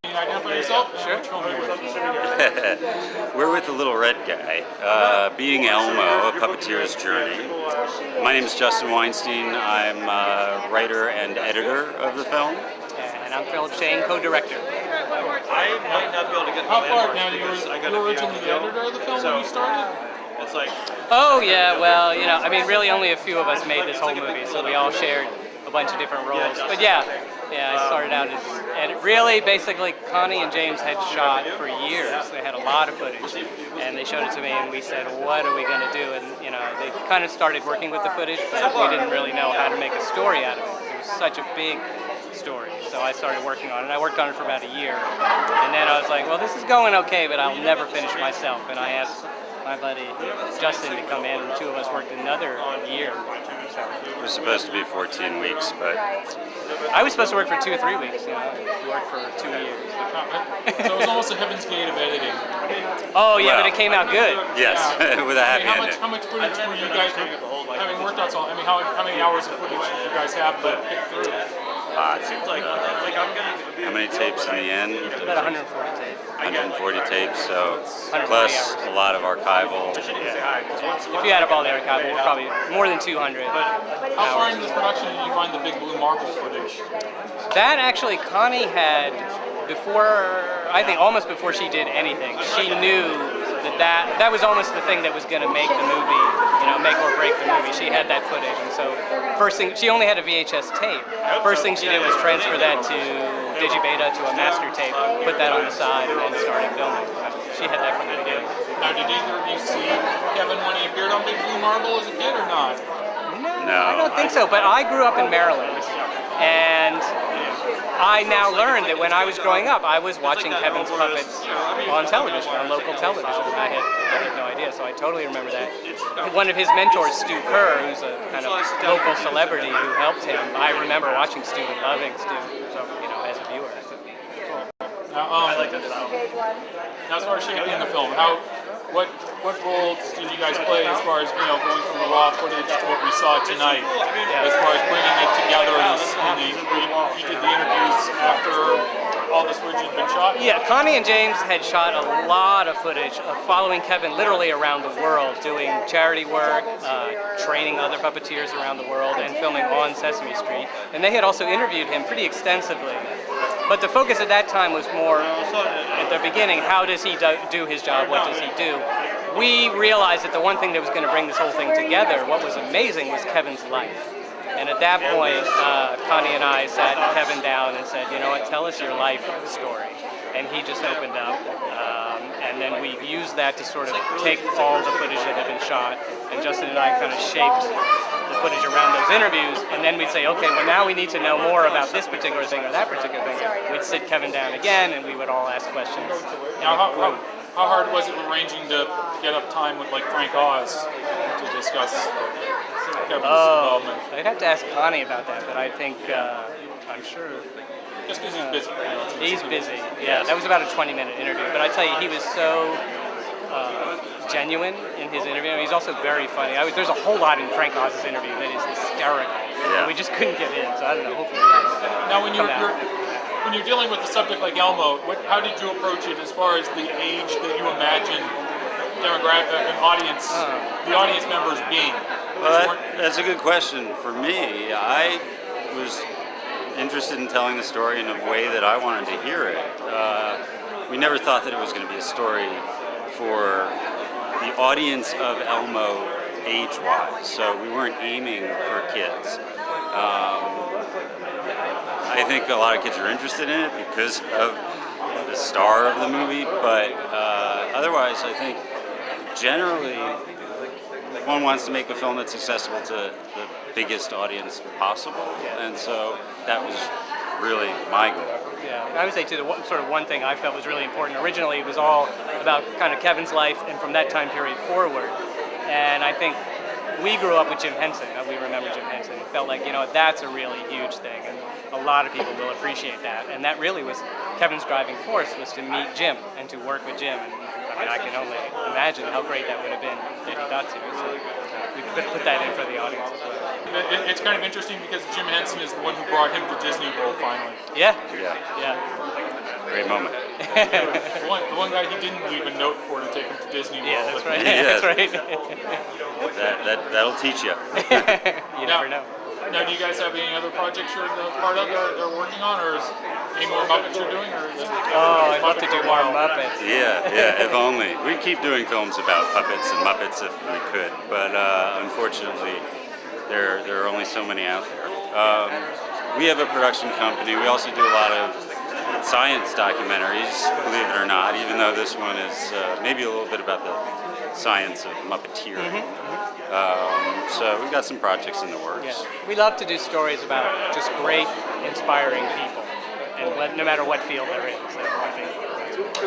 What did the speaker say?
Can you identify yourself? Sure. Which film are you with? We're with the little red guy, Being Elmo, a Puppeteer's Journey. My name is Justin Weinstein. I'm a writer and editor of the film. And I'm Philip Shane, co-director. I might not be able to get How far now? You were originally the editor of the film when you started? It's like, Oh yeah, well, I mean, really only a few of us made this whole movie, so we all shared a bunch of different roles. But yeah, I started out as, and really, basically, Connie and James had shot for years. They had a lot of footage, and they showed it to me, and we said, what are we going to do? And they kind of started working with the footage, but we didn't really know how to make a story out of it, because it was such a big story. So I started working on it. I worked on it for about a year, and then I was like, well, this is going okay, but I'll never finish myself. And I asked my buddy Justin to come in, and the two of us worked another year. So It was supposed to be 14 weeks, but I was supposed to work for 2 or 3 weeks. I worked for 2 years. So it was almost a Heaven's Gate of editing. Oh yeah, Well, but it came out good. yes, with a happy ending. How much footage were you guys having worked on? I mean, how many hours of footage did you guys have to pick through? it seems like I'm getting. How many tapes in the end? About 140 tapes. 140 tapes, so 140 plus hours. a lot of archival. If you add up all the archival, we're probably more than 200 How far hours. into this production did you find the big blue marble footage? That actually Connie had before, I think almost before she did anything. She knew that was almost the thing that was going to make the movie, make or break the movie. She had that footage, and so first thing, she only had a VHS tape. First thing she did was transfer that to Digibeta to a master tape, put that on the side, and then started filming. So she had that from the beginning. Now, did either of you see Kevin when he appeared on Big Blue Marble as a kid or not? No, I don't think so, but I grew up in Maryland, and I now learned that when I was growing up, I was watching Kevin's puppets on television, on local television. I had no idea, so I totally remember that. One of his mentors, Stu Kerr, who's a kind of local celebrity who helped him, I remember watching Stu and loving Stu, so, as a viewer. Now, now as far as shaping the film, what roles did you guys play as far as going from the raw footage to what we saw tonight? As far as bringing it together, you did the interviews after all this footage had been shot? Yeah, Connie and James had shot a lot of footage of following Kevin literally around the world, doing charity work, training other puppeteers around the world, and filming on Sesame Street. And they had also interviewed him pretty extensively. But the focus at that time was more, at the beginning, how does he do his job, what does he do? We realized that the one thing that was going to bring this whole thing together, what was amazing, was Kevin's life. And at that point, Connie and I sat Kevin down and said, you know what, tell us your life story. And he just opened up. And then we used that to sort of take all the footage that had been shot, and Justin and I kind of shaped the footage around those interviews, and then we'd say, okay, well now we need to know more about this particular thing or that particular thing. We'd sit Kevin down again, and we would all ask questions. Now, how hard was it arranging to get up time with Frank Oz to discuss Kevin's development? I'd have to ask Connie about that, but I think, I'm sure. Just because he's busy. He's busy, yeah. That was about a 20-minute interview, but I tell you, he was so genuine in his interview. He's also very funny. There's a whole lot in Frank Oz's interview that is hysterical. Yeah. We just couldn't get in, so I don't know. Hopefully, now, when you're dealing with a subject like Elmo, how did you approach it as far as the age that you imagine the audience members being? Well, that's a good question. For me, I was interested in telling the story in a way that I wanted to hear it. We never thought that it was going to be a story for the audience of Elmo age-wise, so we weren't aiming for kids. I think a lot of kids are interested in it because of the star of the movie, but otherwise I think generally one wants to make a film that's accessible to the biggest audience possible, and so that was really my goal. Yeah, I would say too, one thing I felt was really important. Originally, it was all about kind of Kevin's life and from that time period forward. And I think we grew up with Jim Henson. We remember Jim Henson. It felt like, that's a really huge thing, and a lot of people will appreciate that. And that really was Kevin's driving force, was to meet Jim and to work with Jim. And I can only imagine how great that would have been that he got to. So we put that in for the audience as well. It's kind of interesting because Jim Henson is the one who brought him to Disney World finally. Yeah. Yeah. Great moment. The one guy he didn't leave a note for to take him to Disney World. Yeah, that's right. Yeah. That's right. That'll teach you. You never know. Now, do you guys have any other projects you're part of or working on, or is any more Muppets you're doing? Or is it I'd love to do more Muppets. Yeah, if only. We'd keep doing films about puppets and Muppets if we could, but unfortunately, there are only so many out there. We have a production company. We also do a lot of science documentaries, believe it or not, even though this one is maybe a little bit about the science of Puppeteer. So we've got some projects in the works. Yeah. We love to do stories about just great, inspiring people, and no matter what field they're in. So I think that's